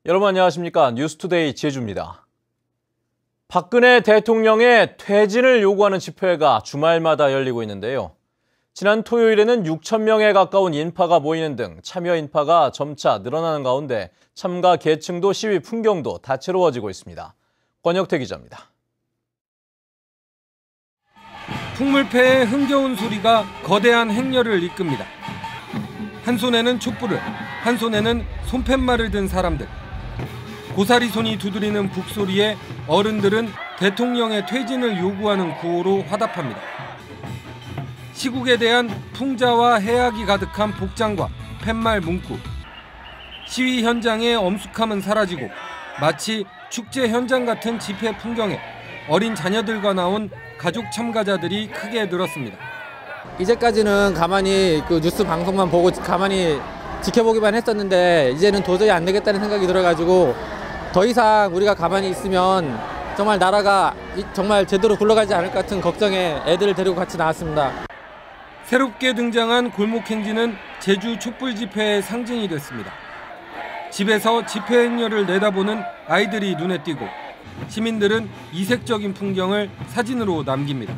여러분 안녕하십니까? 뉴스투데이 제주입니다. 박근혜 대통령의 퇴진을 요구하는 집회가 주말마다 열리고 있는데요. 지난 토요일에는 6천 명에 가까운 인파가 모이는 등 참여 인파가 점차 늘어나는 가운데 참가 계층도 시위 풍경도 다채로워지고 있습니다. 권혁태 기자입니다. 풍물패의 흥겨운 소리가 거대한 행렬을 이끕니다. 한 손에는 촛불을, 한 손에는 손팻말을 든 사람들. 고사리 손이 두드리는 북소리에 어른들은 대통령의 퇴진을 요구하는 구호로 화답합니다. 시국에 대한 풍자와 해악이 가득한 복장과 팻말 문구. 시위 현장의 엄숙함은 사라지고 마치 축제 현장 같은 집회 풍경에 어린 자녀들과 나온 가족 참가자들이 크게 늘었습니다. 이제까지는 가만히 뉴스 방송만 보고 가만히 지켜보기만 했었는데 이제는 도저히 안 되겠다는 생각이 들어가지고 더 이상 우리가 가만히 있으면 정말 나라가 정말 제대로 굴러가지 않을 것 같은 걱정에 애들을 데리고 같이 나왔습니다. 새롭게 등장한 골목행진은 제주 촛불 집회의 상징이 됐습니다. 집에서 집회 행렬을 내다보는 아이들이 눈에 띄고 시민들은 이색적인 풍경을 사진으로 남깁니다.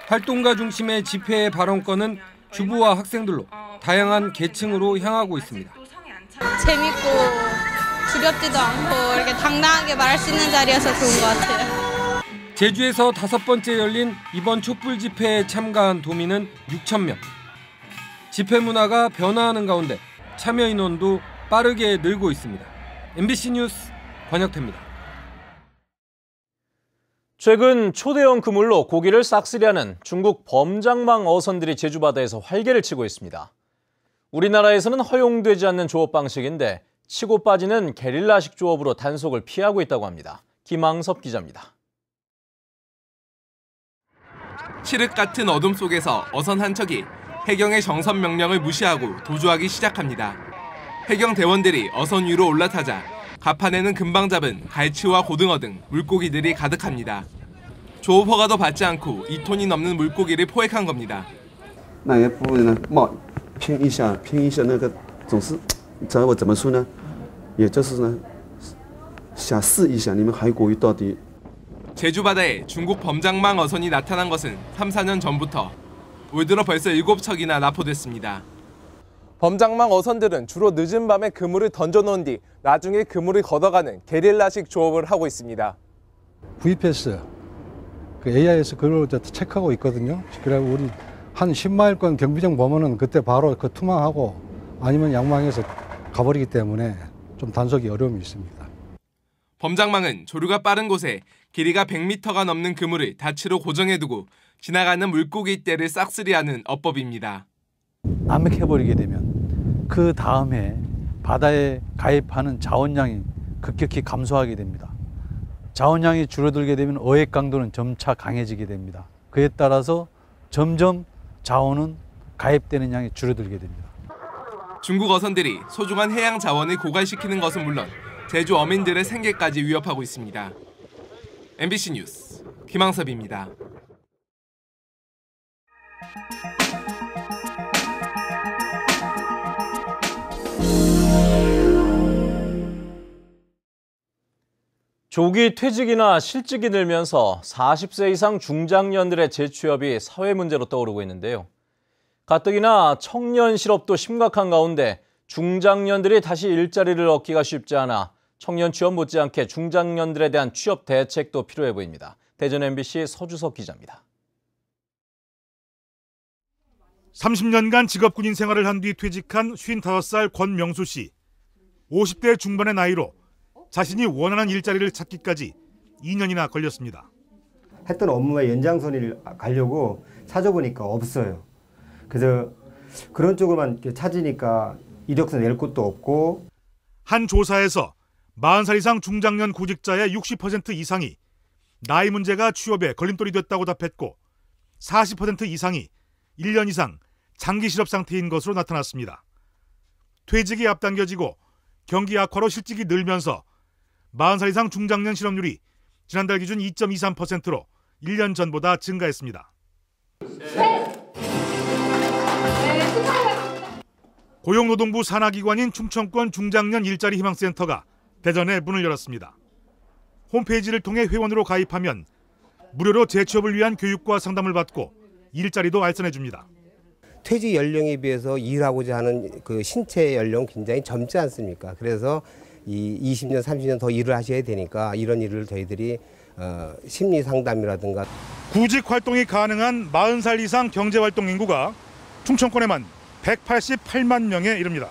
활동가 중심의 집회의 발언권은 주부와 학생들로 다양한 계층으로 향하고 있습니다. 재밌고 두렵지도 않고 이렇게 당당하게 말할 수 있는 자리여서 좋은 것 같아요. 제주에서 5번째 열린 이번 촛불 집회에 참가한 도민은 6천 명. 집회 문화가 변화하는 가운데 참여 인원도 빠르게 늘고 있습니다. MBC 뉴스 권혁태입니다. 최근 초대형 그물로 고기를 싹쓸이하는 중국 범장망 어선들이 제주 바다에서 활개를 치고 있습니다. 우리나라에서는 허용되지 않는 조업 방식인데 치고 빠지는 게릴라식 조업으로 단속을 피하고 있다고 합니다. 김항섭 기자입니다. 칠흑 같은 어둠 속에서 어선 한 척이 해경의 정선 명령을 무시하고 도주하기 시작합니다. 해경 대원들이 어선 위로 올라타자 갑판에는 금방 잡은 갈치와 고등어 등 물고기들이 가득합니다. 조업 허가도 받지 않고 2톤이 넘는 물고기를 포획한 겁니다. 那也不能冒拼一下那个总是我怎么说呢也就是呢想试一下你们海国语到底 제주 바다에 중국 범장망 어선이 나타난 것은 3, 4년 전부터 올 들어 벌써 7척이나 납포됐습니다. 범장망 어선들은 주로 늦은 밤에 그물을 던져놓은 뒤 나중에 그물을 걷어가는 게릴라식 조업을 하고 있습니다. VPS, AIS 그걸 체크하고 있거든요. 그래 우리 한 10마일권 경비정 보면은 그때 바로 투망하고 아니면 양망해서 가버리기 때문에 좀 단속이 어려움이 있습니다. 범장망은 조류가 빠른 곳에 길이가 100m가 넘는 그물을 닫이로 고정해두고 지나가는 물고기 떼를 싹쓸이하는 어법입니다. 남획해버리게 되면 그 다음에 바다에 가입하는 자원량이 급격히 감소하게 됩니다. 자원량이 줄어들게 되면 어획 강도는 점차 강해지게 됩니다. 그에 따라서 점점 자원은 가입되는 양이 줄어들게 됩니다. 중국 어선들이 소중한 해양 자원을 고갈시키는 것은 물론 제주 어민들의 생계까지 위협하고 있습니다. MBC 뉴스 김항섭입니다. 조기 퇴직이나 실직이 늘면서 40세 이상 중장년들의 재취업이 사회 문제로 떠오르고 있는데요. 가뜩이나 청년 실업도 심각한 가운데 중장년들이 다시 일자리를 얻기가 쉽지 않아 청년 취업 못지않게 중장년들에 대한 취업 대책도 필요해 보입니다. 대전 MBC 서주석 기자입니다. 30년간 직업군인 생활을 한 뒤 퇴직한 55살 권명수 씨. 50대 중반의 나이로 자신이 원하는 일자리를 찾기까지 2년이나 걸렸습니다. 했던 업무의 연장선을 가려고 찾아보니까 없어요. 그래서 그런 쪽으로만 찾으니까 이력서 낼 곳도 없고. 한 조사에서 40살 이상 중장년 구직자의 60% 이상이 나이 문제가 취업에 걸림돌이 됐다고 답했고 40% 이상이 1년 이상 장기 실업 상태인 것으로 나타났습니다. 퇴직이 앞당겨지고 경기 악화로 실직이 늘면서 40살 이상 중장년 실업률이 지난달 기준 2.23%로 1년 전보다 증가했습니다. 고용노동부 산하기관인 충청권 중장년 일자리 희망센터가 대전에 문을 열었습니다. 홈페이지를 통해 회원으로 가입하면 무료로 재취업을 위한 교육과 상담을 받고 일자리도 알선해 줍니다. 퇴직 연령에 비해서 일하고자 하는 그 신체 연령 굉장히 젊지 않습니까? 그래서 이 20년, 30년 더 일을 하셔야 되니까 이런 일을 저희들이 심리 상담이라든가 구직 활동이 가능한 40살 이상 경제활동 인구가 충청권에만 188만 명에 이릅니다.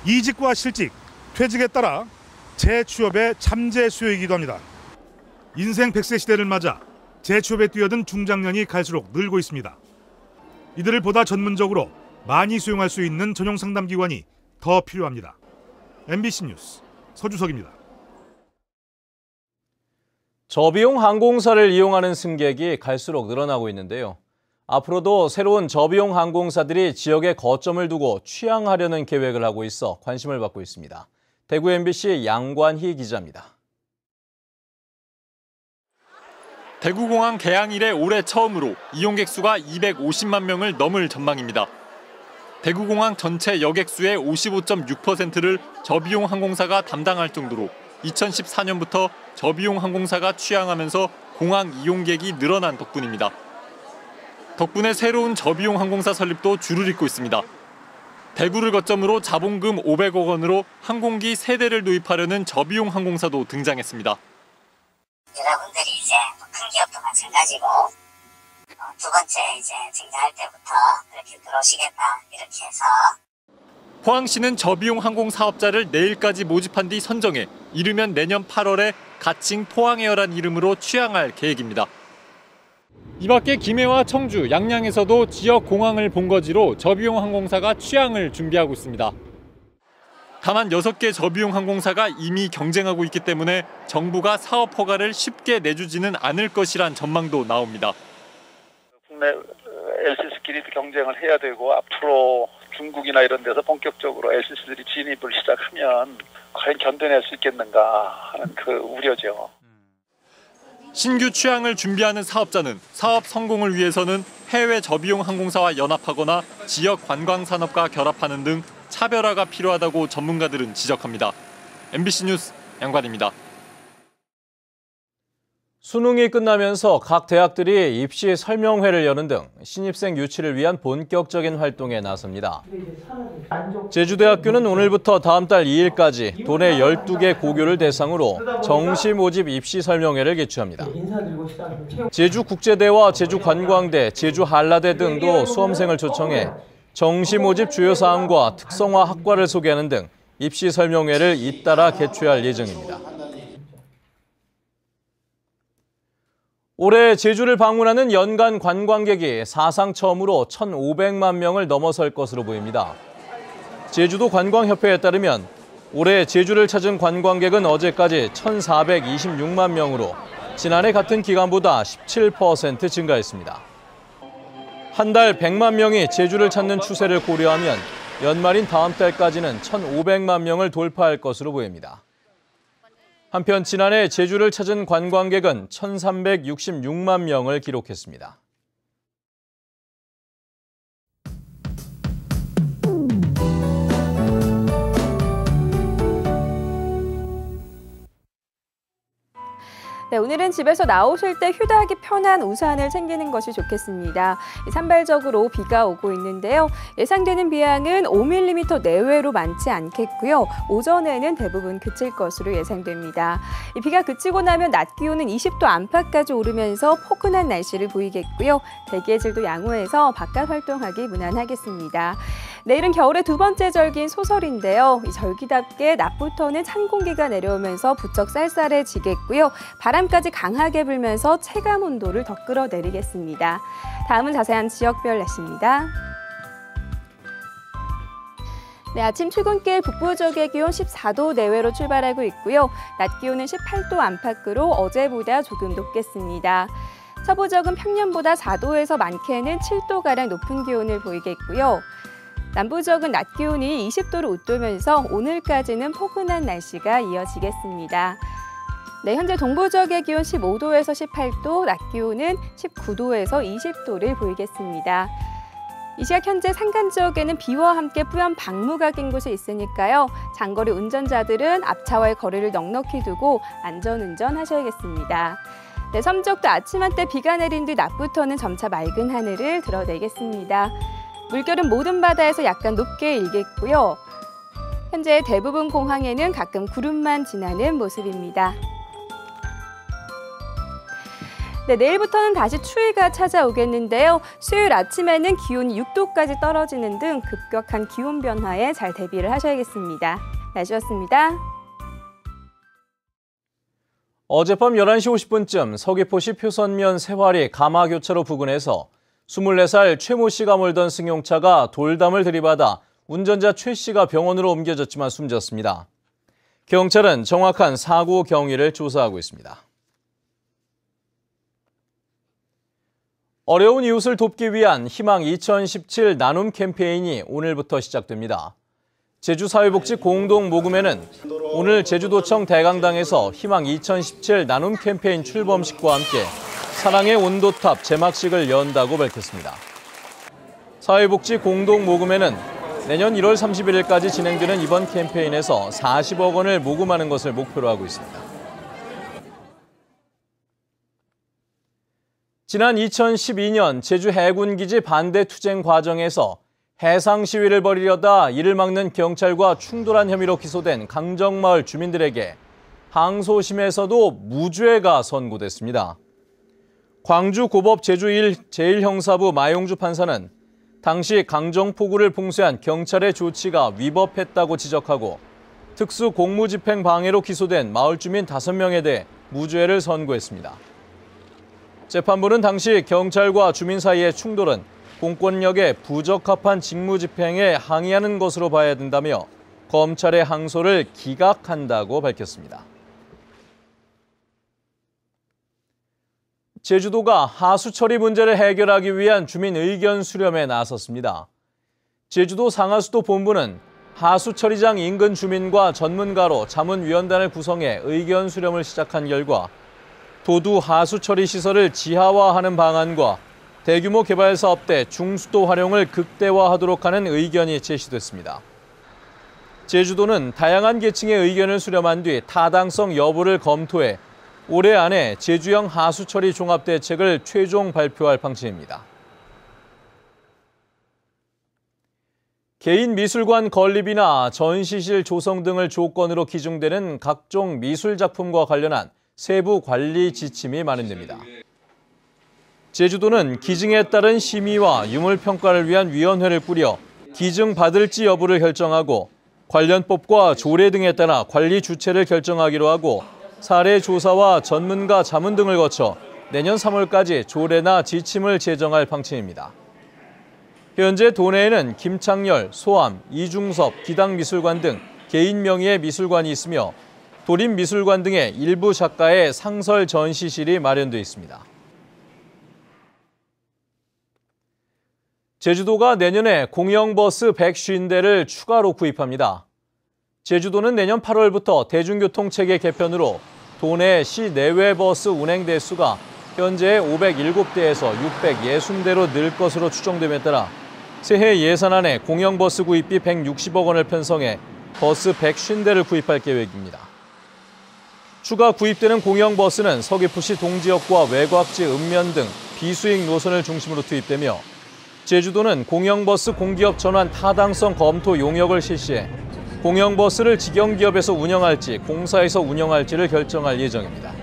이직과 실직, 퇴직에 따라 재취업의 잠재 수요이기도 합니다. 인생 100세 시대를 맞아 재취업에 뛰어든 중장년이 갈수록 늘고 있습니다. 이들을 보다 전문적으로 많이 수용할 수 있는 전용 상담기관이 더 필요합니다. MBC 뉴스 서주석입니다. 저비용 항공사를 이용하는 승객이 갈수록 늘어나고 있는데요. 앞으로도 새로운 저비용 항공사들이 지역에 거점을 두고 취항하려는 계획을 하고 있어 관심을 받고 있습니다. 대구 MBC 양관희 기자입니다. 대구공항 개항 이래 올해 처음으로 이용객 수가 250만 명을 넘을 전망입니다. 대구공항 전체 여객 수의 55.6%를 저비용 항공사가 담당할 정도로 2014년부터 저비용 항공사가 취항하면서 공항 이용객이 늘어난 덕분입니다. 덕분에 새로운 저비용 항공사 설립도 줄을 잇고 있습니다. 대구를 거점으로 자본금 500억 원으로 항공기 3대를 도입하려는 저비용 항공사도 등장했습니다. 여러분들이 이제 큰 기업도 마찬가지고 두 번째 이제 등장할 때부터 이렇게 들어오시겠다 이렇게 해서 포항시는 저비용 항공 사업자를 내일까지 모집한 뒤 선정해 이르면 내년 8월에 가칭 포항에어란 이름으로 취항할 계획입니다. 이 밖에 김해와 청주, 양양에서도 지역 공항을 본거지로 저비용 항공사가 취항을 준비하고 있습니다. 다만 6개 저비용 항공사가 이미 경쟁하고 있기 때문에 정부가 사업 허가를 쉽게 내주지는 않을 것이란 전망도 나옵니다. 국내 LCC끼리도 경쟁을 해야 되고 앞으로 중국이나 이런 데서 본격적으로 LCC들이 진입을 시작하면 과연 견뎌낼 수 있겠는가 하는 그 우려죠. 신규 취항을 준비하는 사업자는 사업 성공을 위해서는 해외 저비용 항공사와 연합하거나 지역 관광 산업과 결합하는 등 차별화가 필요하다고 전문가들은 지적합니다. MBC 뉴스 양관입니다. 수능이 끝나면서 각 대학들이 입시 설명회를 여는 등 신입생 유치를 위한 본격적인 활동에 나섭니다. 제주대학교는 오늘부터 다음 달 2일까지 도내 12개 고교를 대상으로 정시 모집 입시 설명회를 개최합니다. 제주국제대와 제주관광대, 제주한라대 등도 수험생을 초청해 정시 모집 주요 사항과 특성화 학과를 소개하는 등 입시 설명회를 잇따라 개최할 예정입니다. 올해 제주를 방문하는 연간 관광객이 사상 처음으로 1,500만 명을 넘어설 것으로 보입니다. 제주도 관광협회에 따르면 올해 제주를 찾은 관광객은 어제까지 1,426만 명으로 지난해 같은 기간보다 17% 증가했습니다. 한 달 100만 명이 제주를 찾는 추세를 고려하면 연말인 다음 달까지는 1,500만 명을 돌파할 것으로 보입니다. 한편 지난해 제주를 찾은 관광객은 1,366만 명을 기록했습니다. 네, 오늘은 집에서 나오실 때 휴대하기 편한 우산을 챙기는 것이 좋겠습니다. 산발적으로 비가 오고 있는데요. 예상되는 비양은 5mm 내외로 많지 않겠고요. 오전에는 대부분 그칠 것으로 예상됩니다. 이 비가 그치고 나면 낮 기온은 20도 안팎까지 오르면서 포근한 날씨를 보이겠고요. 대기의 질도 양호해서 바깥 활동하기 무난하겠습니다. 내일은 겨울의 두 번째 절기인 소설인데요. 이 절기답게 낮부터는 찬 공기가 내려오면서 부쩍 쌀쌀해지겠고요. 바람까지 강하게 불면서 체감 온도를 더 끌어내리겠습니다. 다음은 자세한 지역별 날씨입니다. 네, 아침 출근길 북부 지역의 기온 14도 내외로 출발하고 있고요. 낮 기온은 18도 안팎으로 어제보다 조금 높겠습니다. 서부 지역은 평년보다 4도에서 많게는 7도가량 높은 기온을 보이겠고요. 남부 지역은 낮 기온이 20도를 웃돌면서 오늘까지는 포근한 날씨가 이어지겠습니다. 네, 현재 동부 지역의 기온 15도에서 18도, 낮 기온은 19도에서 20도를 보이겠습니다. 이 시각 현재 산간 지역에는 비와 함께 뿌연 방무가 낀 곳이 있으니까요. 장거리 운전자들은 앞차와의 거리를 넉넉히 두고 안전운전 하셔야겠습니다. 네, 섬지역도 아침 한때 비가 내린 뒤 낮부터는 점차 맑은 하늘을 드러내겠습니다. 물결은 모든 바다에서 약간 높게 일겠고요. 현재 대부분 공항에는 가끔 구름만 지나는 모습입니다. 네, 내일부터는 다시 추위가 찾아오겠는데요. 수요일 아침에는 기온이 6도까지 떨어지는 등 급격한 기온 변화에 잘 대비를 하셔야겠습니다. 날씨였습니다. 어젯밤 11시 50분쯤 서귀포시 표선면 세화리 가마교차로 부근에서 24살 최모 씨가 몰던 승용차가 돌담을 들이받아 운전자 최 씨가 병원으로 옮겨졌지만 숨졌습니다. 경찰은 정확한 사고 경위를 조사하고 있습니다. 어려운 이웃을 돕기 위한 희망 2017 나눔 캠페인이 오늘부터 시작됩니다. 제주사회복지 공동모금회는 오늘 제주도청 대강당에서 희망 2017 나눔 캠페인 출범식과 함께 사랑의 온도탑 제막식을 연다고 밝혔습니다. 사회복지 공동모금회는 내년 1월 31일까지 진행되는 이번 캠페인에서 40억 원을 모금하는 것을 목표로 하고 있습니다. 지난 2012년 제주 해군기지 반대 투쟁 과정에서 해상 시위를 벌이려다 이를 막는 경찰과 충돌한 혐의로 기소된 강정마을 주민들에게 항소심에서도 무죄가 선고됐습니다. 광주고법 제주 1 제1형사부 마용주 판사는 당시 강정포구를 봉쇄한 경찰의 조치가 위법했다고 지적하고 특수공무집행 방해로 기소된 마을 주민 5명에 대해 무죄를 선고했습니다. 재판부는 당시 경찰과 주민 사이의 충돌은 공권력의 부적합한 직무집행에 항의하는 것으로 봐야 된다며 검찰의 항소를 기각한다고 밝혔습니다. 제주도가 하수 처리 문제를 해결하기 위한 주민 의견 수렴에 나섰습니다. 제주도 상하수도 본부는 하수 처리장 인근 주민과 전문가로 자문위원단을 구성해 의견 수렴을 시작한 결과 도두 하수 처리 시설을 지하화하는 방안과 대규모 개발 사업 때 중수도 활용을 극대화하도록 하는 의견이 제시됐습니다. 제주도는 다양한 계층의 의견을 수렴한 뒤 타당성 여부를 검토해 올해 안에 제주형 하수 처리 종합 대책을 최종 발표할 방침입니다. 개인 미술관 건립이나 전시실 조성 등을 조건으로 기증되는 각종 미술 작품과 관련한 세부 관리 지침이 마련됩니다. 제주도는 기증에 따른 심의와 유물평가를 위한 위원회를 꾸려 기증받을지 여부를 결정하고 관련법과 조례 등에 따라 관리 주체를 결정하기로 하고 사례 조사와 전문가 자문 등을 거쳐 내년 3월까지 조례나 지침을 제정할 방침입니다. 현재 도내에는 김창렬, 소암, 이중섭, 기당미술관 등 개인 명의의 미술관이 있으며 도립미술관 등의 일부 작가의 상설 전시실이 마련돼 있습니다. 제주도가 내년에 공영버스 150대를 추가로 구입합니다. 제주도는 내년 8월부터 대중교통체계 개편으로 도내 시내외 버스 운행 대수가 현재의 507대에서 660대로 늘 것으로 추정됨에 따라 새해 예산안에 공영버스 구입비 160억 원을 편성해 버스 150대를 구입할 계획입니다. 추가 구입되는 공영버스는 서귀포시 동지역과 외곽지 읍면 등 비수익 노선을 중심으로 투입되며 제주도는 공영버스 공기업 전환 타당성 검토 용역을 실시해 공영버스를 직영기업에서 운영할지 공사에서 운영할지를 결정할 예정입니다.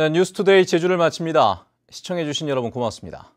네, 뉴스투데이 제주를 마칩니다. 시청해주신 여러분 고맙습니다.